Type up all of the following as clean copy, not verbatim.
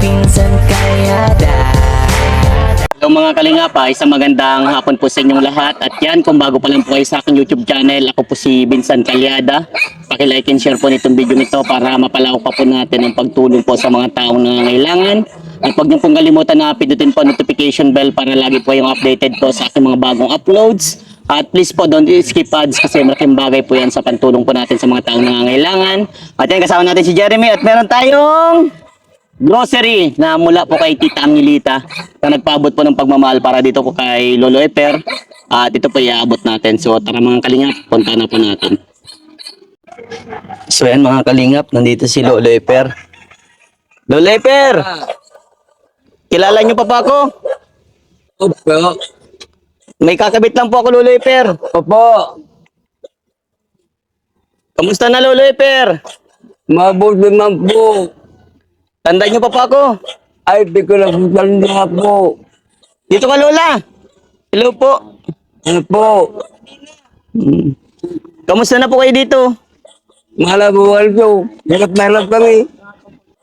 Pinsan Kalyada. Hello mga kalingap, isang magandang hapon po sa inyong lahat. At yan, kung bago pa lang po kayo sa aking YouTube channel, ako po si Vincent Calyada. Paki-like and share po nitong video nito para mapalawak pa po natin ang pagtulong po sa mga taong nangangailangan. At huwag niyo pong kalimutan na pindutin po notification bell para lagi po yung updated po sa aking mga bagong uploads. At please po, don't skip ads kasi malaking bagay po yan sa pantulong po natin sa mga taong nangangailangan. At yan, kasama natin si Jeremy at meron tayong grocery na mula po kay Tita Angelita na nagpaabot po ng pagmamahal para dito po kay Lolo Eper. At ito po iaabot natin. So tara mga kalingap, punta na po natin. So yan mga kalingap, nandito si Lolo Eper. Lolo Eper! Kilala niyo pa ba ako? Opo. May kakabit lang po ako, Lolo Eper. Opo. Kamusta na, Lolo Eper? Mabuti man po. Tandaan niyo pa po ako. Ay, di ko nakutanda po. Dito ka, Lola. Hello po. Ano po? Kamusta na po kayo dito? Malabuhan ko. Hirap na hirap kami.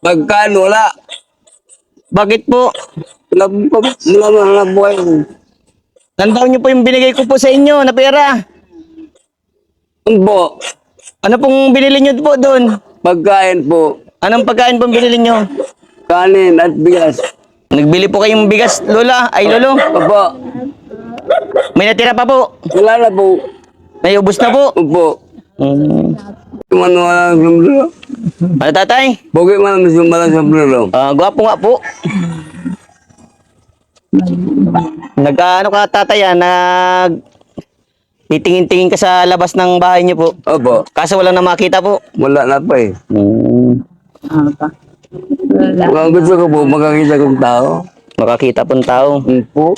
Pagkaan wala. Bakit po? Wala po. Wala buhay ko. Tandaan niyo po yung binigay ko po sa inyo na pera. Ano po? Ano pong binili niyo po doon? Pagkain po. Anong pagkain pong binili niyo? Kanin at bigas. Nagbili po kayong bigas, Lola. Ay, Lolo. Opo. May natira pa po. Wala na po. May ubos na po. Opo. Hmm. Kumano wala ng sombrero. Ano, tatay? Bukit man ang sumbalang sombrero. Gwapo nga po. Nag-ano ka, tatay, titingin-tingin ka sa labas ng bahay niyo po. Opo. Kaso walang na makita po. Wala na po eh. Wala. Kung gusto ko po, makakita kong tao. Makakita pong tao. Po.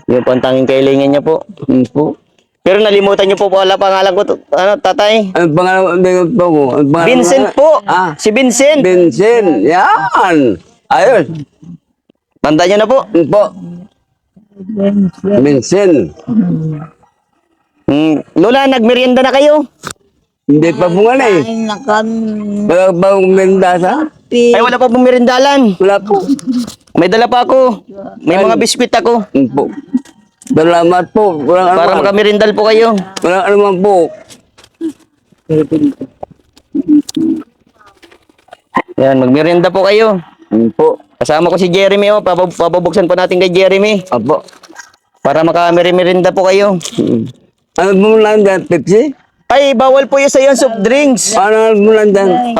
Yung po ang tanging kailangan niya po. Po. Pero nalimutan niyo po wala pangalan ko, tatay. Ang pangalan ko? Ang pangalan Vincent po. Ah. Si Vincent. Vincent. Yan. Ayos. Tanda niyo na po. Po. Vincent. Lola, nagmerienda na kayo? Hindi pa po nga na eh. Wala pa akong mendasa. Ay, wala pa pong merindalan. Wala po. May dala pa ako. May mga biskwit ako. Po. Salamat po. Walang Para anuman. makamerindal po kayo. Walang anuman po. Yan, magmerienda po kayo. Po. Kasama ko si Jeremy, papabuksan po natin kay Jeremy. Apo. Para makamerenda po kayo. Ano mo lang dyan? Pepsi? Ay, bawal po yun sa yung soft drinks. Ano mo lang dyan?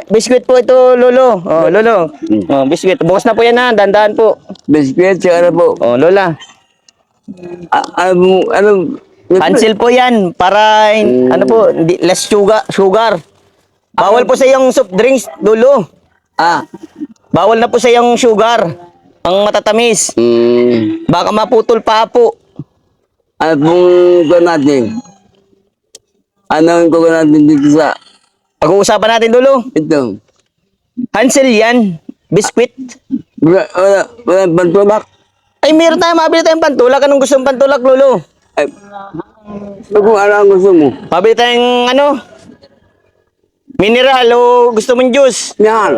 Biskwit po ito, Lolo. Oh, Lolo. Oh, biskwit. Bukas na po yan ha, dandan po. Biscuit, tsaka ano po. Oh, Lola. Ano? Cancel po yan para ano po, less sugar. Bawal po sa yung soft drinks, Lolo. Bawal na po sa yung sugar. Ang matatamis. Baka maputol pa po. Ano pong gawin natin? Ano yung gawin natin dito sa Pag-uusapan natin, Lolo. ito? Cancel yan. Biskwit. Wala pantulak? Ay, meron tayo, mabili tayong pantulak. Anong gusto mong pantulak, Lolo? Ay, kung ano ang gusto mo? Mabili tayong mineral o gusto mong juice. Yan.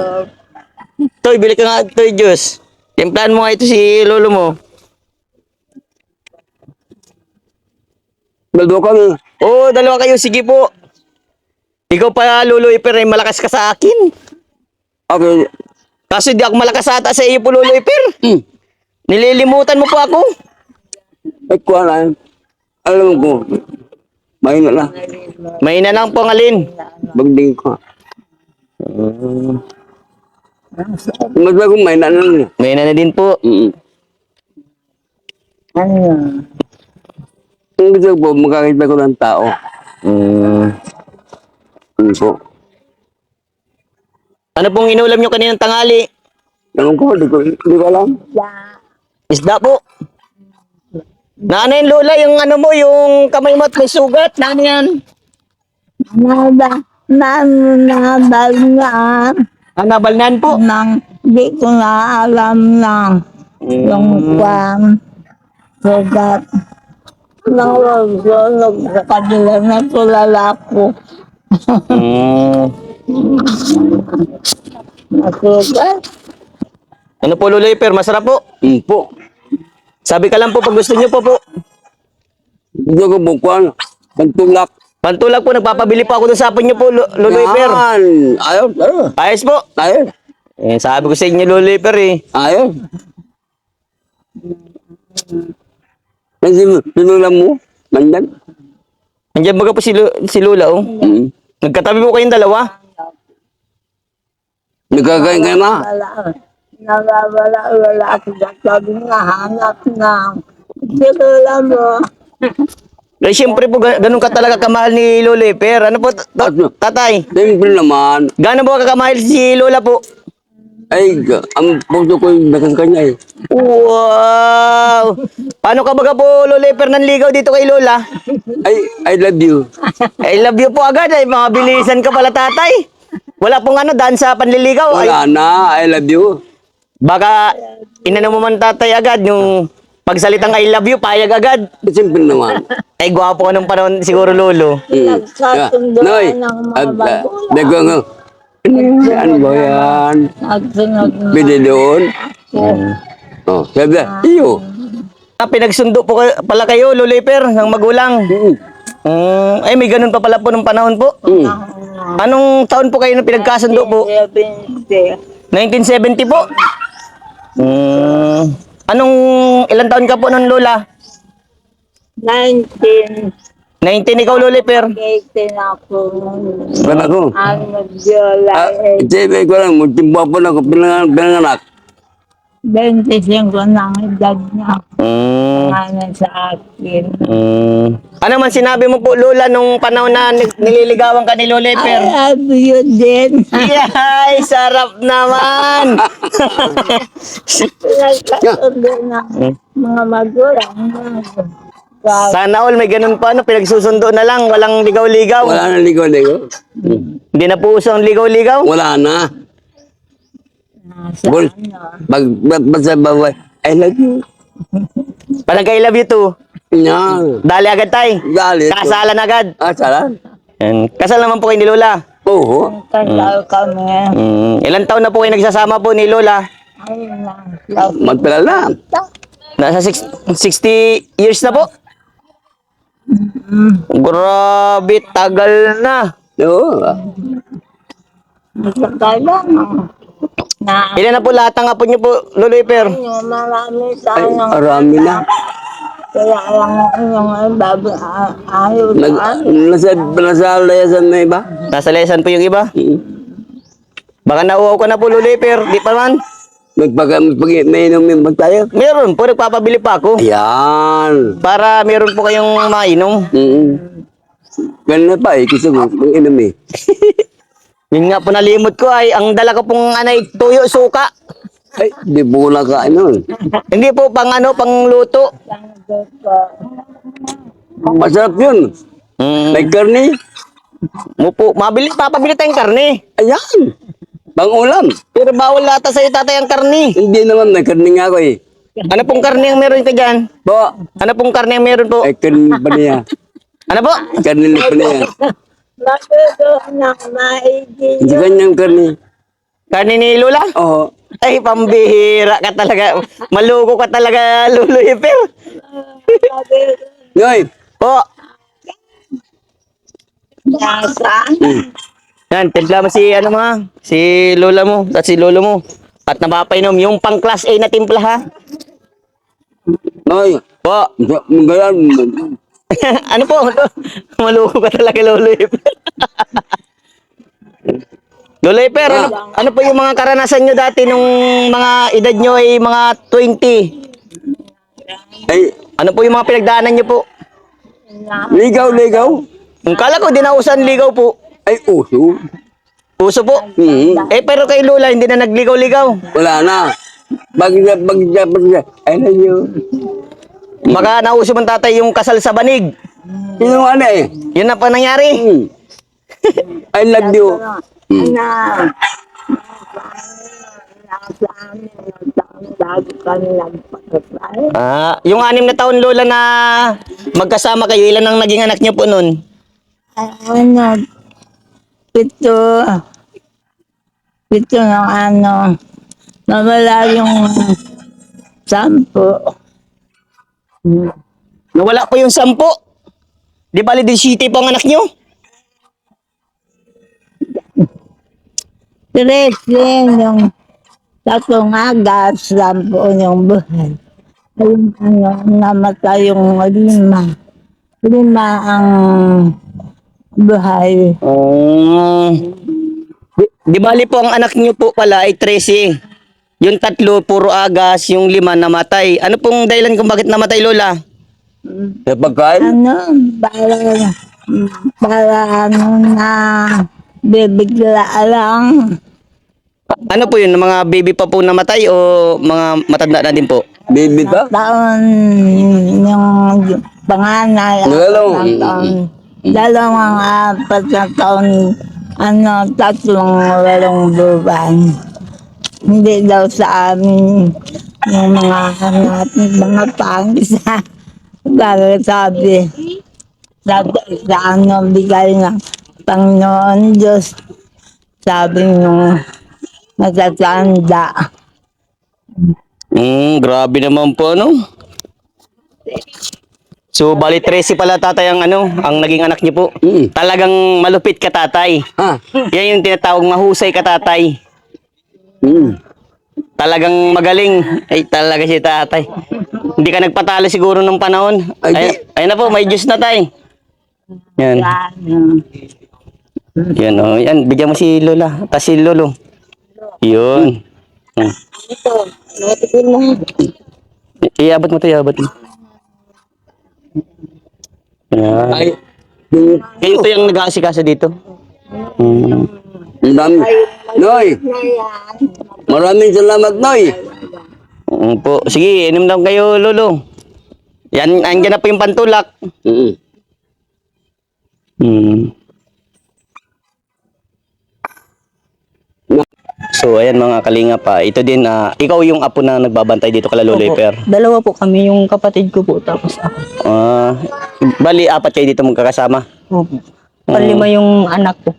Toy, bili ka nga toy juice. Timplahan mo nga ito si Lolo mo. Baldo kami. Oo, dalawa kayo. Sige po. Ikaw pa, Lolo Iper, ay malakas ka sa akin. Okay. Kaso di ako malakas ata sa iyo po, Lolo Iper. Nililimutan mo po ako. Ay, kuha na. Alam ko. Mahina na. Mahina lang po ang alin. Bagding ko. Mas bago mahina na lang. Mahina na din po. Kung gusto ko, makakita ko ng tao. Po. Ano pong inulam nyo kaninang tanghali? Ewan ko, di ko alam. Isda po. Naano yun, Lola, yung ano mo, yung kamay mo at may sugat. Naano yan? Nabalnan po. Di ko na alam na yung kwan. Sugat. Nalaglag sa kanila na tulala ko. Nasugat. Ano po, Lolo Iper? Masarap po. Po. Sabi ka lang po pag gusto niyo po po. Gusto ko bukuan. Pantulak. Pantulak po, nagpapabili po ako doon sa hapon niyo po, Lolo Iper. Yan. Ayos. Ayos. Ayos po. Ayos. Eh, sabi ko sa inyo, Lolo Iper eh. Ayos. Kasi pinulam mo. Mandan. Andiyan baga po si Lola, oh. Nagkatabi po kayong dalawa. Nagkakain ka na. Wala ako sabi nga, hanap na. Sige lang mo. Eh, siyempre po, ganun ka talaga kamahal ni Lola Iper. Ano po, tatay? Siyempre naman. Gano'n po kakamahal si Lola po? Ay, ang puso ko yung dagang kanya eh. Wow! Paano ka baga po, Lola Iper, nanligaw dito kay Lola? Ay, I love you. I love you po agad. Ay, mga bilisan ka pala, tatay. Wala pong ano, daan sa panliligaw. Ay, Wala na, I love you. baka inano mo man tatay agad, yung pagsalitang I love you, payag agad. Siyempre naman. Ay, gwapo ka nung panahon siguro, Lolo. Nagsasunduan ng mga bagulang. Dago nga. Ano ba yan? Nagsunod na Pwede doon? Oh, sabi na, iyo. Pinagsundo po pala kayo, Lola Iper, ng magulang. Ay, may ganun pa pala po nung panahon po. Anong taon po kayo na pinagkasundo po? 1970 po? Anong, ilang taon ka po nun, Lola? 19 ikaw, Lola Iper. 19 ako. Ba't ako? Ano, July Sabi ko lang, multimpo po na ako pinanganak. 25 na ang edad niya. Ano sa akin. Ano man sinabi mo po, Lola, nung panahon na nililigawan ka ni Lola I Iper? love you din. Yay! Sarap naman! Nagkasundo ng mga magulang. Sana all may ganun pa, no? Pinagsusundo na lang, walang ligaw-ligaw. Wala na ligaw-ligaw. Hindi na po uso ang ligaw-ligaw. Wala na. Sa Bul, basta bawal, I love you. Parang I love you too. Yan. Dali agad tay. Dali. Kasalan agad. Salan? Yan. Kasal naman po kayo ni Lola. Oo. kasal kami. Ilan taon na po kayo nagsasama po ni Lola? Ayun lang. Magpala lang. Nasa 60 years na po. Grabe, tagal na. Oo. Masakay lang. Na, Ilan na po lahat ang apo niyo po, Lolo Iper? marami Ay, tayong arami na. kaya lang yung babi ayaw Nag, nasa layasan na iba. Nasa lesan po yung iba. Baka nauuhaw ka na po, Lolo Iper. Di pa man. Magpag-inom tayo. Meron po, nagpapabili pa ako. Ayan. Para meron po kayong mainom. Ganun na pa eh, kasi mag inom eh. Yun nga po nalimot ko ay, ang dala ko pong anay, tuyo, suka. Ay, di po na ka, ano. Hindi po pang ano, pang luto. Masarap yun. May karni. Mupo, papabili tayong karne. Ayan. Pang ulam. Pero bawal lata sa'yo tatay ang karne. Hindi naman, may karni nga ako eh. Ano pong karne ang meron ka dyan? Po, Ano pong karne ang meron po? ay karni pa niya. Ano po? Karni pa niya. Matuto ng maigi. Hindi kanyang karni. Karne ni Lola? Oo. Ay, pambihira ka talaga. Maluko ka talaga, Lolo Iper. Ngayon, Po. Nasa? Yan, timpla mo si ano mga, si Lola mo at si Lolo mo. At napapainom yung pang class A na timpla ha. ngayon. Po. Magalan. Ano po? Maluko ka talaga, Lolo Iper. Lolo Iper, ano po yung mga karanasan nyo dati nung mga edad nyo ay mga 20? Ay, Ano po yung mga pinagdaanan nyo po? ligaw. Ang kala ko dinausan ligaw po. Ay, uso. Puso po. Pero kay Lola hindi na nagligaw-ligaw. Wala na. Bagya. I love you. Maka nauso man tatay yung kasal sa banig. Sino ano eh? Yun na pa nangyari. I love you. Na. Nasa amin. Bago kami nagpakasal. Yung 6 na taon Lola na magkasama kayo, ilan ang naging anak niyo po nun? Ano? Pito ng ano. nawala yung 10. Nawala po yung 10. Di bali din city po ang anak nyo? 13 yung 3 agas, 10 yung buhay. Ayun, namatay yung 5 ang buhay. Di bali po ang anak nyo po pala ay 13. Yung 3, puro agas. Yung 5, namatay. Ano pong dahilan kung bakit namatay, Lola? Sa pagkain? Para na bibigla lang. Ano po yun? Mga baby pa po namatay o mga matanda na din po? Baby ka? Taon yung panganay. Dalawang 4 na taon, 3 buwan. Hindi daw sa amin yung mga anak, mga pangis na sabi sa bigay ng Panginoon Diyos, sabi nung matatanda. Grabe naman po, ano? So, bali 13 pala tatay ang ang naging anak niyo po. Talagang malupit ka tatay. Ah. Yan yung tinatawag mahusay ka tatay. Hmm. Talagang magaling. Ay, talaga si tatay. Hindi ka nagpatalo siguro nung panahon. Ay na po, may Diyos na tay. Yan. Yan, oh. Yan, bigyan mo si Lola. Tas si Lolo. Yun. Iabot mo to, iabot mo. Yan. Ay. Kayo to yung nag-aasikasa dito. Ang dami. Noy. Maraming salamat, Noy. Po. Sige, inom lang kayo, Lolo. Yan, andyan na po yung pantulak. So, ayan mga kalinga pa. Ito din, ikaw yung apo na nagbabantay dito kala Lolo Per. Dalawa po kami, yung kapatid ko po, tapos ako. Bali, 4 kayo dito magkakasama. Opo. Palima yung anak ko.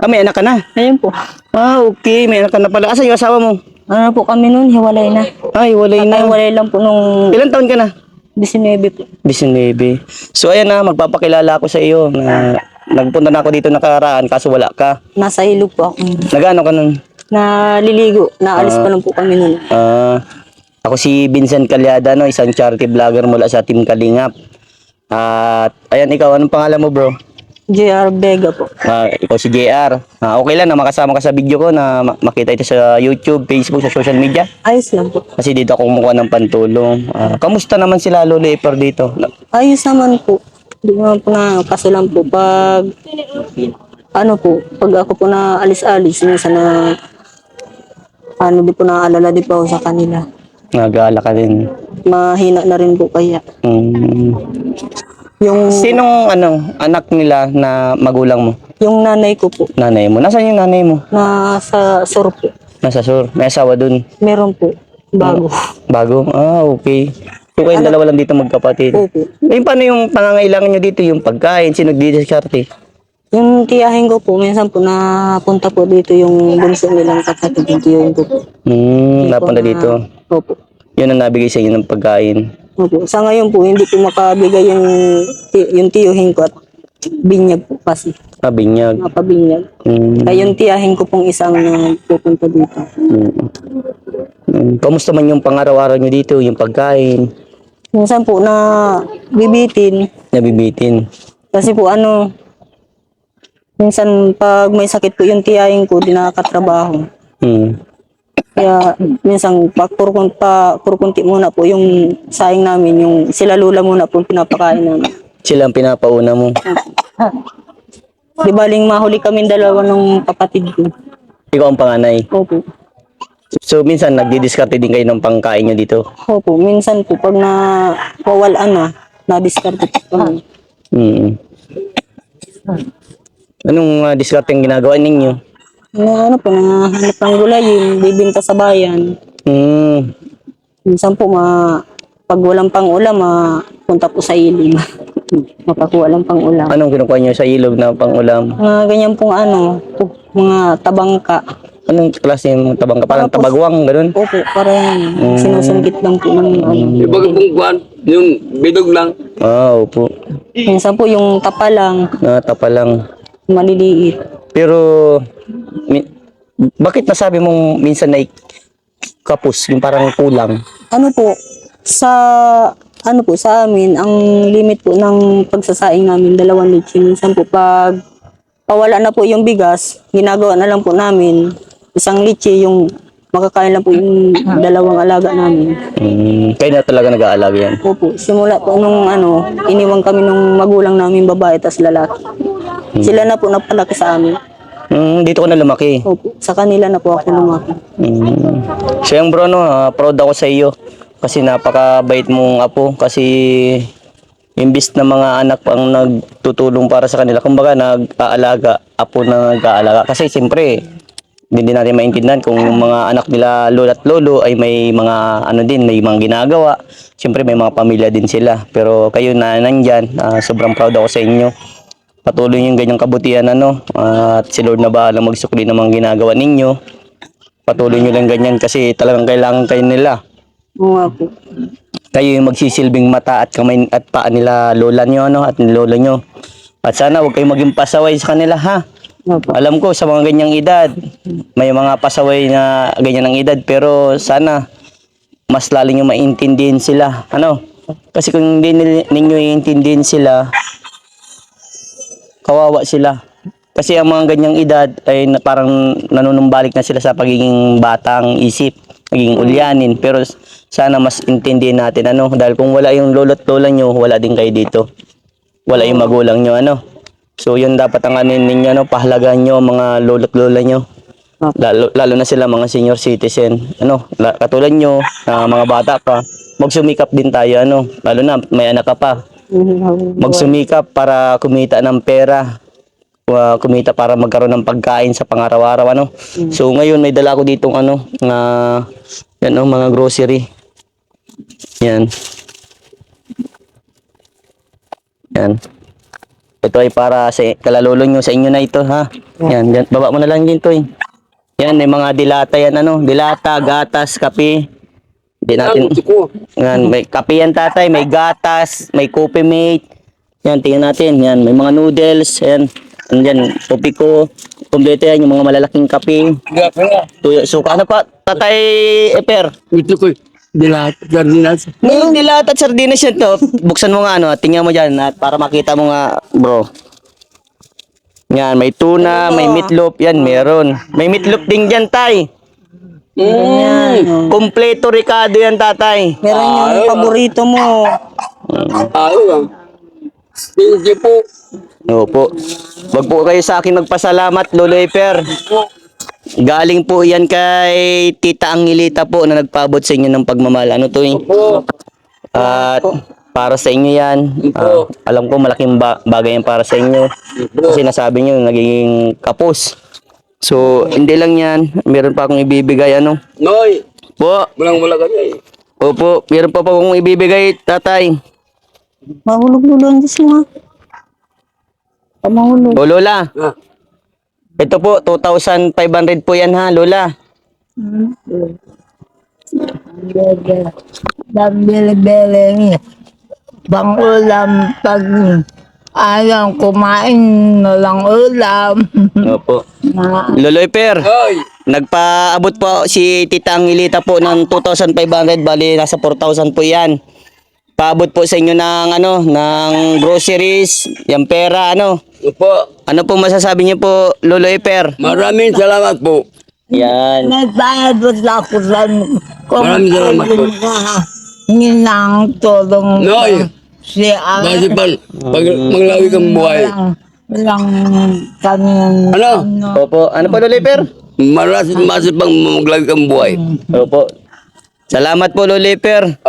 May anak ka na. Ayun po. Okay. May anak ka na pala. Asa yung asawa mo? Ano po kami nun, hiwalay na. Walay na. Hiwalay lang po nung Ilan taon ka na? 19 po. 19. So, ayan na, magpapakilala ako sa iyo na nagpunta na ako dito nakaraan kaso wala ka. Nasa ilog po ako. Nagano ka nun? Naliligo. Naalis pa lang po kami nun. Ako si Vincent Calyada, no, isang charity vlogger mula sa Team Kalingap. At ayan, ikaw, anong pangalan mo, bro? JR Vega po. Ikaw si JR. Okay lang na makasama ka sa video ko na makita ito sa YouTube, Facebook, sa social media. Ayos lang po. Kasi dito ako kumukuha ng pantulong. Kamusta naman sila Lolo Ipar dito? Ayos naman po. Hindi naman po na, kaso lang po pag pag ako po na alis-alis, minsan na di po naaalala di po ako sa kanila. Nag-aala ka din. Mahina na rin po kaya. Yung Sinong anak nila na magulang mo? yung nanay ko po, Nanay mo? Nasaan yung nanay mo? nasa Sur po. Nasa Sur. May asawa dun. Meron po, bago. Bago? Okay. So kayong dalawa lang dito magkapatid. Opo. Paano yung pangangailangan nyo dito? Yung pagkain? Sino nagdidiskarte? Yung tiyahin ko po, minsan po napunta po dito yung bunso nilang kapatid, yung tiyahin ko po. Napunta dito. Opo. Yun ang nabigay sa inyo ng pagkain. Opo. Sa ngayon po, hindi po makabigay yung tiyuhin ko at binyag po kasi. Binyag. Mapabinyag. Kaya yung tiyahin ko pong isang pupunta dito. Kamusta man yung pang-araw-araw nyo dito? Yung pagkain? Minsan po na bibitin. Nabibitin? Kasi po minsan pag may sakit po yung tiyahin ko, di nakakatrabaho. Kaya minsan purkunti muna po yung saing namin, yung sila lula muna po pinapakain namin. Sila ang pinapauna mo? Di baling mahuli kami dalawa ng kapatid ko. Ikaw ang panganay? Opo. So minsan nagdidiskarte din kayo ng pangkain nyo dito? Opo. Minsan po pag nawawalan na-discard po kami. Anong diskarteng ginagawa ninyo? Nahanap ng gulay, yung bibinta sa bayan. Minsan po, pag walang pang-ulam, punta po sa ilog. Makakuha lang pang-ulam. Anong kinukuha nyo sa ilog na pang-ulam? Mga ganyan pong mga tabangka. Anong klase yung tabang ka? Parang tabagwang, ganun? Opo, parang sinusungkit lang po ng Yung pagkakungkuhan, yung bidog lang. Ah, opo. minsan po yung tapa lang, Tapa lang. maliliit. Pero, bakit nasabi mong minsan na kapus, yung parang kulang? Ano po, sa amin, ang limit po ng pagsasaing namin, 2 litsi. Minsan po pag pawala na po yung bigas, ginagawa na lang po namin, 1 litsi yung makakain lang po yung 2 alaga namin. Kayo na talaga nag-aalaga yan. Opo, simula po nung iniwang kami nung magulang namin babae tas lalaki. Sila na po napalaki sa amin. Dito ko na lumaki. Opo, sa kanila na po ako lumaki. So yung bro, no, proud ako sa iyo. Kasi napakabait mong apo. Kasi imbis na mga anak ang nagtutulong para sa kanila, kumbaga nag-aalaga, apo na nag-aalaga. Kasi siyempre, hindi natin maintindihan kung yung mga anak nila lolo at lolo ay may mga may mga ginagawa. Siyempre may mga pamilya din sila. Pero kayo na nandyan, sobrang proud ako sa inyo. Patuloy yung ganyang kabutihan at si Lord na bahala magsukli ng mga ginagawa ninyo. Patuloy nyo lang ganyan kasi talagang kailangan kayo nila. Oo nga po. Kayo yung magsisilbing mata at kamay at paa nila lola nyo at lolo nyo. At sana huwag kayong maging pasaway sa kanila, ha. Opo. Alam ko sa mga ganyang edad, may mga pasaway na ganyan ng edad, pero sana mas lalo nyo maintindihin sila. Kasi kung hindi ninyo iintindihin sila, kawawa sila. Kasi ang mga ganyang edad ay parang nanunumbalik na sila sa pagiging batang isip, pagiging ulyanin. Pero sana mas intindihin natin dahil kung wala yung lolo't lola nyo, wala din kayo dito. Wala yung magulang nyo So yun dapat ang ninyo pahalagahan nyo mga lolo't lola nyo. Lalo na sila mga senior citizen. Katulad nyo, mga bata pa, magsumikap din tayo lalo na may anak ka pa. Magsumikap para kumita ng pera. Kumita para magkaroon ng pagkain sa pang-araw-araw So ngayon may dala ko ditong mga grocery. Yan. Ito ay para sa kalalolo nyo, sa inyo na ito, ha. Yan, baba mo na lang din to. Yan, may mga dilata yan dilata, gatas, kape. Hindi natin. Yan, may kape yan tatay, may gatas, may coffee mate. Yan, tingnan natin. Yan, may mga noodles, yan. Andyan, kopi ko. Kompleto yan, yung mga malalaking kape. Tuyo, suka. Ano pa, tatay Eper? Ito ko, dilat, sardinas. Yung dilata at sardinas yan to. Buksan mo nga tingnan mo dyan at para makita mo nga, bro. Yan, may tuna, may meatloaf. Yan, meron. May meatloaf din dyan, tay. Kompleto Ricardo yan, tatay. Meron yung paborito mo. Ayun. Thank you po. Opo. Wag po kayo sa akin magpasalamat, Lolo Eper. Galing po yan kay Tita Angelita po na nagpaabot sa inyo ng pagmamahal. At para sa inyo yan. Alam ko malaking bagay yan para sa inyo. Kasi nasabi nyo nagiging kapos. So, hindi lang yan. Meron pa akong ibibigay Noy, Po. walang kami. Opo. Meron pa akong ibibigay, tatay. Mahulog-lulo ang Diyos mo, ha? Mahulog. O, Lola. Ito po, 2,500 po yan, ha, Lola. Bili-bili pang ulam pag ayaw kumain na lang ulam. Opo. Lolo Eper. Hoy, Nagpaabot po si Tita Angelita po ng 2,500, bali nasa 4,000 po 'yan. Paabot po sa inyo ng ng groceries, yung pera po. Ano po masasabi niyo po, Lolo Eper? Maraming salamat po. Yan. Nagbayad ako sa kung Maraming salamat po. ng tulong Noy, si kasi pag maglawi kang buhay. lang kami Opo. Ano po, Lolo Eper? Maraming pang maglawi kang buhay. Opo. Salamat po, Lolo Eper.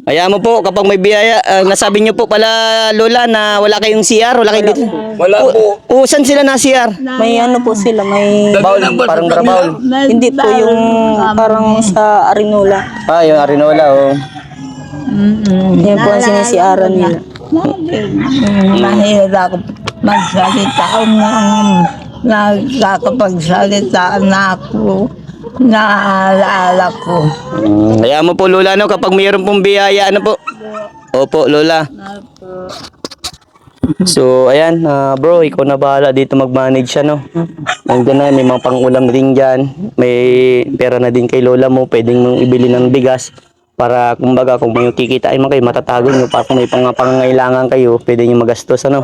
Hayaan mo po kapag may biyaya, nasabi niyo po pala Lola na wala kayong CR, wala kayo dito. Wala po. Saan sila na CR? May po sila, may... Baul, parang baul. Hindi po yung parang sa Arinola. Yung Arinola, Yan po ang sinisiaran nila. Mahirap magsalita ng nagkakapagsalita na ako, naaalala ko. Kaya mo po Lola, no, kapag mayroon pong biyaya, ano po? Opo, Lola. So, ayan, bro, ikaw na bahala dito mag-manage siya, no? Nandiyan na, may mga pang-ulam din dyan. May pera na din kay Lola mo, pwedeng mong ibili ng bigas para, kumbaga, kung may kikitain mo kayo, matatago nyo, para kung may pangangailangan kayo, pwede nyo magastos, ano?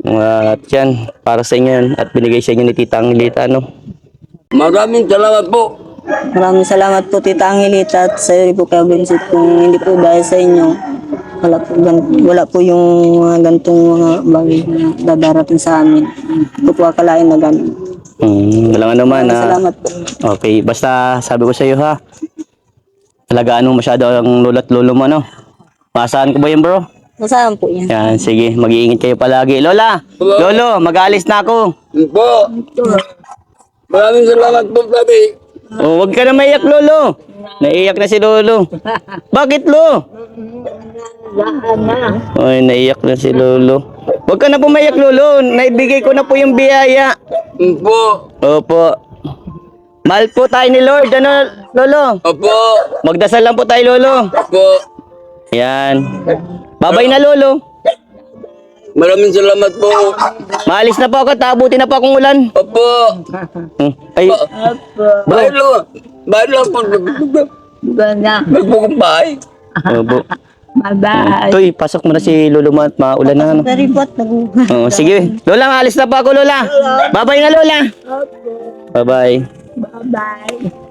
At yan, para sa inyo yan, at binigay sa inyo ni Tita Angelita, no? Maraming salamat po. Maraming salamat po Tita Angelita at sa iyo po Kuya Vincent. Kung hindi po dahil sa inyo, wala po yung mga gantong mga bagay na dadarating sa amin. Hindi ko po akalain na gano'n. Walang naman, Maraming salamat po. Okay, basta sabi ko sa iyo, ha? Alagaan mo masyado ang lolo't lolo mo, no? Maasahan ko ba yun, bro? Nasaan po yan? Yan, sige, mag-iingat kayo palagi. Lola! Lolo, mag-aalis na ako. Po. Maraming salamat po, sabi. Oh, wag ka na maiyak, Lolo. Naiyak na si Lolo. Bakit, Lo? Ay, naiyak na si Lolo. Wag ka na pumayak, Lolo. Naibigay ko na po yung biyaya. Po. Opo. Mahal po tayo ni Lord. Ano, Lolo? Opo. Magdasal lang po tayo, Lolo. Opo. Yan. Babay na, Lolo. Maraming salamat po. Maalis na po ako. Tabuti na po akong ulan. Opo. Ay, Bahay lang. Bahay lang po. Ganda. Magpukumpay. opo. Bye-bye. Toy, pasok mo na si Lolo mo at maulan na. Ano? Very bot, Oh, sige. Lola, maalis na po ako, Lola. Babay na, Lola. Bye-bye. Bye-bye.